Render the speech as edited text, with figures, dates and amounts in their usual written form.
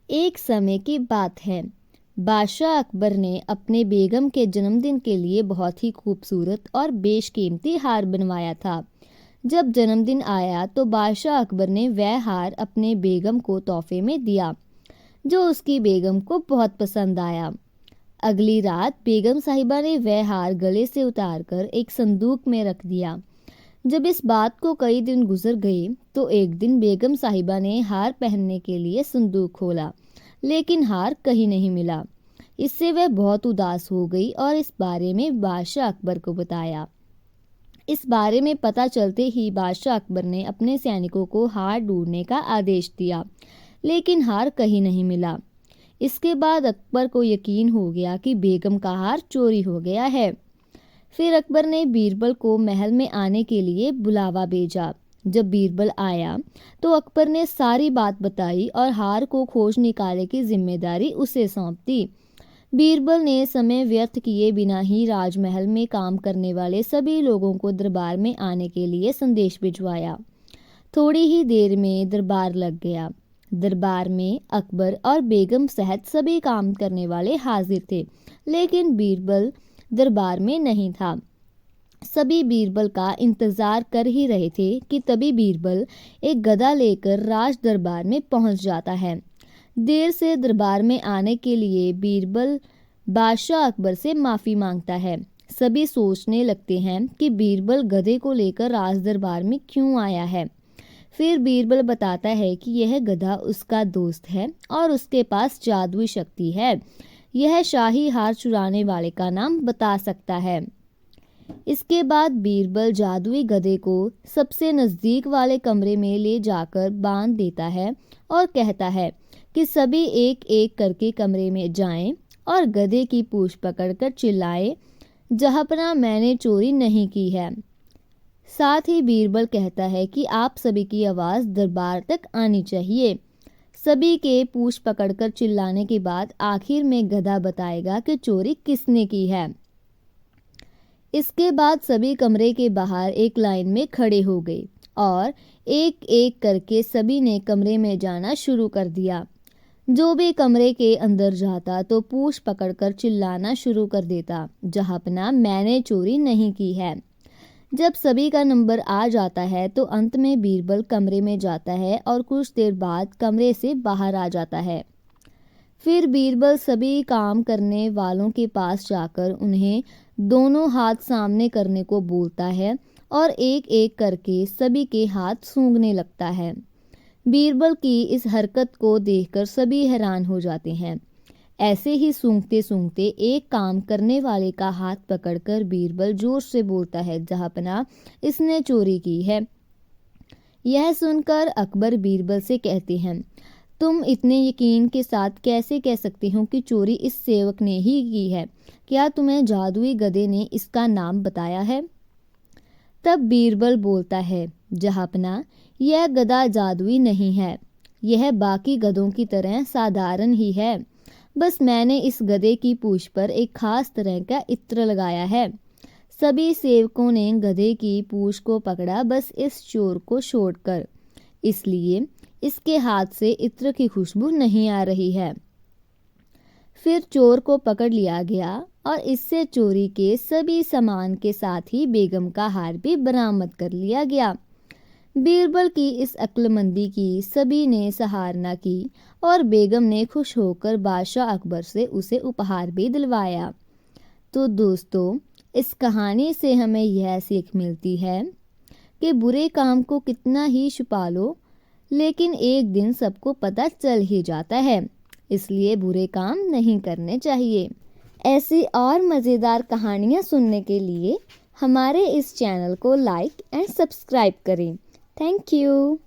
एक समय की बात है। बादशाह अकबर ने अपने बेगम के जन्मदिन के लिए बहुत ही खूबसूरत और बेशकीमती हार बनवाया था। जब जन्मदिन आया तो बादशाह अकबर ने वह हार अपने बेगम को तोहफे में दिया, जो उसकी बेगम को बहुत पसंद आया। अगली रात बेगम साहिबा ने वह हार गले से उतारकर एक संदूक में रख दिया। जब इस बात को कई दिन गुजर गए तो एक दिन बेगम साहिबा ने हार पहनने के लिए संदूक खोला, लेकिन हार कहीं नहीं मिला। इससे वह बहुत उदास हो गई और इस बारे में बादशाह अकबर को बताया। इस बारे में पता चलते ही बादशाह अकबर ने अपने सैनिकों को हार ढूंढने का आदेश दिया, लेकिन हार कहीं नहीं मिला। इसके बाद अकबर को यकीन हो गया कि बेगम का हार चोरी हो गया है। फिर अकबर ने बीरबल को महल में आने के लिए बुलावा भेजा। जब बीरबल आया तो अकबर ने सारी बात बताई और हार को खोज निकालने की जिम्मेदारी उसे सौंप दी। बीरबल ने समय व्यर्थ किए बिना ही राजमहल में काम करने वाले सभी लोगों को दरबार में आने के लिए संदेश भिजवाया। थोड़ी ही देर में दरबार लग गया। दरबार में अकबर और बेगम सहित सभी काम करने वाले हाजिर थे, लेकिन बीरबल दरबार में नहीं था। सभी बीरबल का इंतजार कर ही रहे थे कि तभी बीरबल एक गधा लेकर राज दरबार में पहुंच जाता है। देर से दरबार में आने के लिए बीरबल बादशाह अकबर से माफ़ी मांगता है। सभी सोचने लगते हैं कि बीरबल गधे को लेकर राज दरबार में क्यों आया है। फिर बीरबल बताता है कि यह गधा उसका दोस्त है और उसके पास जादुई शक्ति है। यह शाही हार चुराने वाले का नाम बता सकता है। इसके बाद बीरबल जादुई गधे को सबसे नज़दीक वाले कमरे में ले जाकर बांध देता है और कहता है कि सभी एक एक करके कमरे में जाएं और गधे की पूंछ पकड़कर चिल्लाएं, जहांपना मैंने चोरी नहीं की है। साथ ही बीरबल कहता है कि आप सभी की आवाज़ दरबार तक आनी चाहिए। सभी के पूंछ पकड़कर चिल्लाने के बाद आखिर में गधा बताएगा कि चोरी किसने की है। इसके बाद सभी कमरे के बाहर एक लाइन में खड़े हो गए और एक एक करके सभी ने कमरे में जाना शुरू कर दिया। जो भी कमरे के अंदर जाता तो पूंछ पकड़कर चिल्लाना शुरू कर देता, जहांपना मैंने चोरी नहीं की है। जब सभी का नंबर आ जाता है तो अंत में बीरबल कमरे में जाता है और कुछ देर बाद कमरे से बाहर आ जाता है। फिर बीरबल सभी काम करने वालों के पास जाकर उन्हें दोनों हाथ सामने करने को बोलता है और एक एक करके सभी के हाथ सूंघने लगता है। बीरबल की इस हरकत को देखकर सभी हैरान हो जाते हैं। ऐसे ही सूंघते सूंघते एक काम करने वाले का हाथ पकड़कर बीरबल जोर से बोलता है, जहांपना इसने चोरी की है। यह सुनकर अकबर बीरबल से कहते हैं, तुम इतने यकीन के साथ कैसे कह सकते हो कि चोरी इस सेवक ने ही की है? क्या तुम्हें जादुई गधे ने इसका नाम बताया है? तब बीरबल बोलता है, जहांपना यह गधा जादुई नहीं है, यह बाकी गधों की तरह साधारण ही है। बस मैंने इस गधे की पूंछ पर एक खास तरह का इत्र लगाया है। सभी सेवकों ने गधे की पूंछ को पकड़ा, बस इस चोर को छोड़कर, इसलिए इसके हाथ से इत्र की खुशबू नहीं आ रही है। फिर चोर को पकड़ लिया गया और इससे चोरी के सभी सामान के साथ ही बेगम का हार भी बरामद कर लिया गया। बीरबल की इस अक्लमंदी की सभी ने सराहना की और बेगम ने खुश होकर बादशाह अकबर से उसे उपहार भी दिलवाया। तो दोस्तों, इस कहानी से हमें यह सीख मिलती है कि बुरे काम को कितना ही छुपा लो, लेकिन एक दिन सबको पता चल ही जाता है, इसलिए बुरे काम नहीं करने चाहिए। ऐसी और मज़ेदार कहानियाँ सुनने के लिए हमारे इस चैनल को लाइक एंड सब्सक्राइब करें। Thank you.